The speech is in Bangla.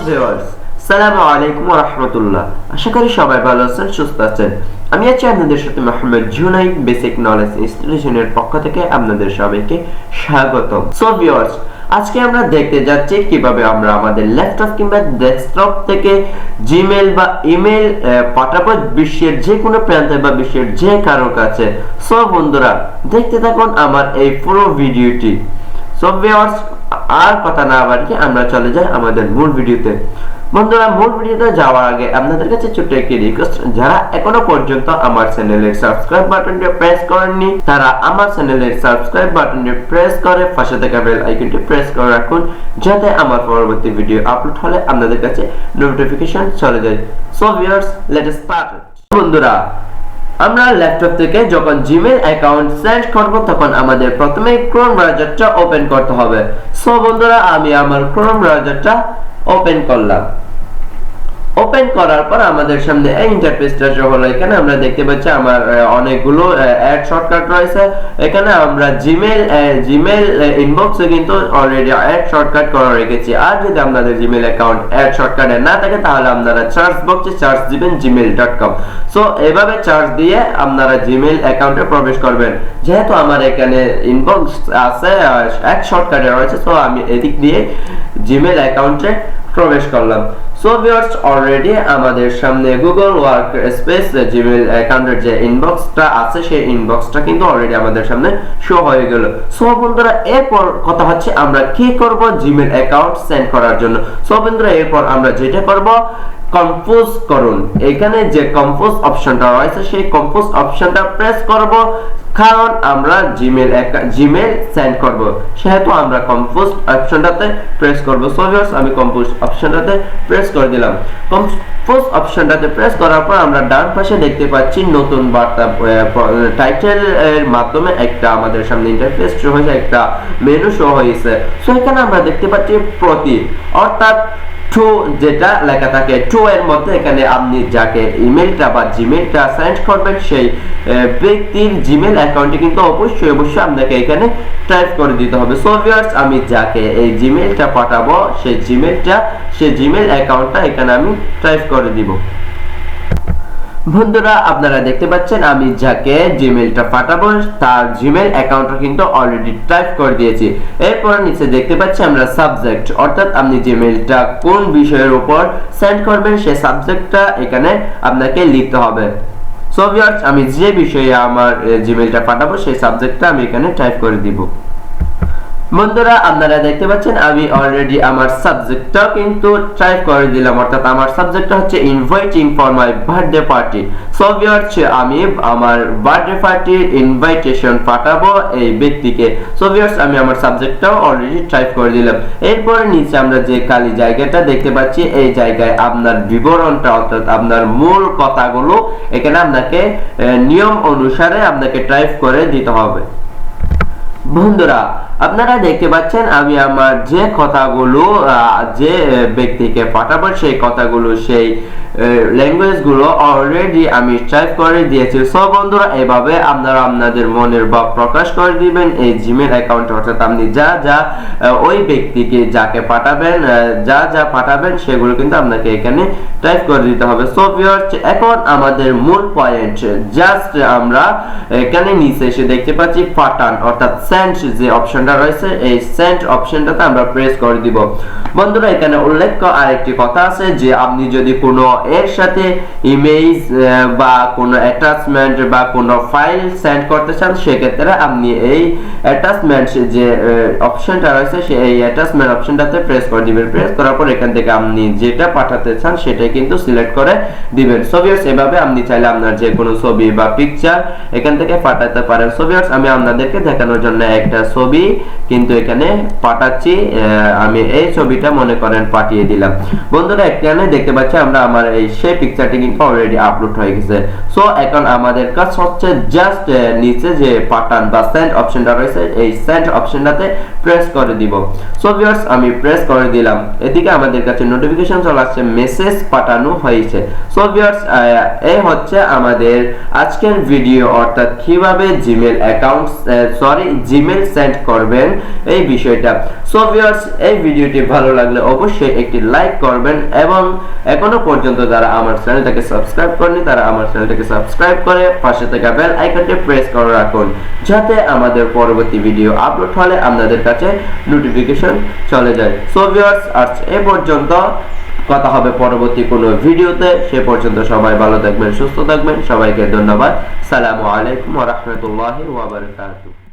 ভিউয়ার্স আসসালামু আলাইকুম ওয়া রাহমাতুল্লাহ। আশা করি সবাই ভালো আছেন, সুস্থ আছেন। আমি আছি আপনাদের সাথে মোহাম্মদ জুনাইদ, বেসিক নলেজ ইনস্টিটিউশনের পক্ষ থেকে আপনাদের সবাইকে স্বাগতম। সো ভিউয়ার্স, আজকে আমরা দেখতে যাচ্ছি কিভাবে আমরা আমাদের ল্যাপটপ কিংবা ডেস্কটপ থেকে জিমেইল বা ইমেইল পাঠাবো বিশ্বের যে কোনো প্রান্তে বা বিশ্বের যে কারো কাছে। সো বন্ধুরা, দেখতে থাকুন আমার এই পুরো ভিডিওটি। সো ভিউয়ার্স, আর কথা না বাড়িয়ে আমরা চলে যাই আমাদের মূল ভিডিওতে। বন্ধুরা, মূল ভিডিওতে যাওয়ার আগে আপনাদের কাছে ছোট্ট একটি রিকোয়েস্ট, যারা এখনো পর্যন্ত আমার চ্যানেলের সাবস্ক্রাইব বাটনটি প্রেস করেননি তারা আমার চ্যানেলের সাবস্ক্রাইব বাটনটি প্রেস করে পাশে থাকা বেল আইকনটি প্রেস করে রাখুন, যাতে আমার পরবর্তী ভিডিও আপলোড হলে আপনাদের কাছে নোটিফিকেশন চলে যায়। So viewers, let us start. বন্ধুরা, আমরা ল্যাপটপ থেকে যখন জিমেইল অ্যাকাউন্ট সেট করব তখন আমাদের প্রথমে ক্রোম ব্রাউজারটা ওপেন করতে হবে। সো বন্ধুরা, আমি আমার ক্রোম ব্রাউজারটা ওপেন করলাম। ওপেন করার পর আমাদের সামনে এই ইন্টারফেসটা শো হলো। এখানে আমরা দেখতে পাচ্ছি আমার অনেকগুলো অ্যাড শর্টকাট রয়েছে। এখানে আমরা জিমেইল ইনবক্সে কিন্তু অলরেডি অ্যাড শর্টকাট করে রেখেছি। আর যদি আপনাদের জিমেইল অ্যাকাউন্ট অ্যাড শর্টকাটে না থাকে তাহলে আপনারা সার্চ বক্সে সার্চ দিবেন gmail.com। সো এভাবে সার্চ দিয়ে আপনারা জিমেইল অ্যাকাউন্টে প্রবেশ করবেন। যেহেতু আমার এখানে ইনবক্স আছে অ্যাড শর্টকাটে রয়েছে, সো আমি এদিক দিয়ে জিমেইল অ্যাকাউন্টে প্রবেশ করলাম। সো ভিউয়ার্স, অলরেডি আমাদের সামনে গুগল ওয়ার্ক স্পেস জিমেইল অ্যাকাউন্টের যে ইনবক্সটা আছে সেই ইনবক্সটা কিন্তু অলরেডি আমাদের সামনে শো হয়ে গেল। সো বন্ধুরা, এরপর কথা হচ্ছে আমরা কি করব জিমেইল অ্যাকাউন্ট সেন্ড করার জন্য। সো বন্ধুরা, এরপর আমরা যেটা করব, কম্পোজ করুন। এখানে যে কম্পোজ অপশনটা রয়েছে সেই কম্পোজ অপশনটা প্রেস করব, কারণ আমরা জিমেইল সেন্ড করব, সেহেতু আমরা কম্পোজ অপশনটাতে প্রেস করব। সো ভিউয়ার্স, আমি কম্পোজ অপশনটাতে প্রেস করে দিলাম। কম্পোজ অপশনটাতে প্রেস করার পর আমরা ডান পাশে দেখতে পাচ্ছি নতুন বার্তা টাইটেল এর মাধ্যমে একটা আমাদের সামনে ইন্টারফেস শো হয়েছে, একটা মেনু শো হয়েছে। সো এখানে আমরা দেখতে পাচ্ছি প্রতি, অর্থাৎ টু যেটা লেখা থাকে, টু এর মধ্যে এখানে আপনি যাকে ইমেলটা বা জিমেইলটা সেন্ড করবেন সেই ব্যক্তির জিমেইল অ্যাকাউন্টে কিন্তু অবশ্যই আপনাকে এখানে টাইপ করে দিতে হবে। সো ভিউয়ার্স, আমি যাকে এই জিমেইলটা পাঠাবো সেই জিমেইল অ্যাকাউন্টটা এখানে আমি টাইপ করে দিব। বন্ধুরা, আপনারা দেখতে পাচ্ছেন আমি যাকে জিমেইলটা পাঠাবো তার জিমেইল অ্যাকাউন্টটা কিন্তু অলরেডি টাইপ করে দিয়েছি। এরপর নিচে দেখতে পাচ্ছি আমরা সাবজেক্ট, অর্থাৎ আপনি জিমেইলটা কোন বিষয়ের উপর সেন্ড করবেন সেই সাবজেক্টটা এখানে আপনাকে লিখতে হবে। সো ভিউয়ার্স, আমি যে বিষয়ে আমার জিমেইলটা পাঠাবো সেই সাবজেক্টটা আমি এখানে টাইপ করে দিব। বন্ধুরা, আপনারা দেখতে পাচ্ছেন আমি অলরেডি আমার সাবজেক্টটা কিন্তু টাইপ করে দিলাম, অর্থাৎ আমার সাবজেক্টটা হচ্ছে inviting for my birthday party. So viewers, আমি আমার বার্থডে পার্টির ইনভাইটেশন পাঠাবো এই ব্যক্তিকে। সো ভিউয়ার্স, আমি আমার সাবজেক্টটাও অলরেডি টাইপ করে দিলাম। এরপর নিচে আমরা যে খালি জায়গাটা দেখতে পাচ্ছি, এই জায়গায় আপনার বিবরণটা, অর্থাৎ আপনার মূল কথাগুলো এখানে আপনাকে নিয়ম অনুসারে আপনাকে টাইপ করে দিতে হবে। বন্ধুরা, আপনারা দেখতে পাচ্ছেন আমি আমার যে কথাগুলো যে ব্যক্তিকে পাঠাবো সেই কথাগুলো, সেই ল্যাঙ্গুয়েজ গুলো অলরেডি আমি টাইপ করে দিয়েছি। সব বন্ধুরা, এভাবে আপনারা আপনাদের মনের ভাব প্রকাশ করে দিবেন এই জিমেইল অ্যাকাউন্টে, অর্থাৎ আপনি যা ওই ব্যক্তিকে যাকে পাঠাবেন যা পাঠাবেন সেগুলো কিন্তু আপনাকে এখানে টাইপ করে দিতে হবে। সো ভিউয়ার্স, এখন আমাদের মূল পয়েন্ট, জাস্ট আমরা এখানে নিচে এসে দেখতে পাচ্ছি পাঠান, অর্থাৎ সেন্ড যে অপশনটা রয়েছে এই সেন্ড অপশনটাতে আমরা প্রেস করে দিব। বন্ধুরা, এখানে উল্লেখ্য আরেকটি কথা আছে যে আপনি যদি কোনো এর সাথে ইমেজ বা কোনো অ্যাটাচমেন্ট বা কোনো ফাইল সেন্ড করতে চান, সেক্ষেত্রে আপনি এই অ্যাটাচমেন্ট যে অপশনটা রয়েছে সেই অ্যাটাচমেন্ট অপশনটাতে প্রেস করে দিবেন। প্রেস করার পর এখান থেকে আপনি যেটা পাঠাতে চান সেটাই কিন্তু সিলেক্ট করে দিবেন। সো ভিউয়ার্স, এভাবে আপনি চাইলে আপনার যে কোনো ছবি বা পিকচার এখান থেকে পাঠাতে পারেন। সো ভিউয়ার্স, আমি আপনাদেরকে দেখানোর জন্য একটা ছবি কিন্তু এখানে পাঠাচ্ছি। আমি এই ছবিটা মনে করেন পাঠিয়ে দিলাম। বন্ধুরা, এখানে দেখতে পাচ্ছি আমরা আমার এই সেই পিকচারটি কিন্তু অলরেডি আপলোড হয়ে গেছে। সো এখন আমাদের কাজ হচ্ছে জাস্ট নিচে যে পাঠান বা সেন্ড অপশনটা রয়েছে এই সেন্ড অপশনটাতে প্রেস করে দিব। সো ভিউয়ার্স আমি প্রেস করে দিলাম, এদিকে আমাদের কাছে নোটিফিকেশন চলে আসছে মেসেজ পাঠানো হয়েছে। সো ভিউয়ার্স এই হচ্ছে আমাদের আজকের ভিডিও, অর্থাৎ কিভাবে জিমেল অ্যাকাউন্ট জিমেল সেন্ড করবেন এই বিষয়টা। সো ভিউয়ার্স এই ভিডিওটি ভালো লাগলে অবশ্যই একটি লাইক করবেন এবং এখনো পর্যন্ত যারা আমার চ্যানেলটাকে সাবস্ক্রাইব করেনি তারা আমার চ্যানেলটাকে সাবস্ক্রাইব করে পাশে থাকা বেল আইকনটি প্রেস করে রাখুন, যাতে আমাদের পরবর্তী ভিডিও আপলোড হলে আপনাদের কাছে নোটিফিকেশন চলে যায়। সো ভিউয়ার্স আজ এই পর্যন্ত, কথা হবে পরবর্তী কোনো ভিডিওতে। সে পর্যন্ত সবাই ভালো থাকবেন, সুস্থ থাকবেন। সবাইকে ধন্যবাদ। সালামু আলাইকুম ওয়া রাহমাতুল্লাহি ওয়া বারাকাতুহু।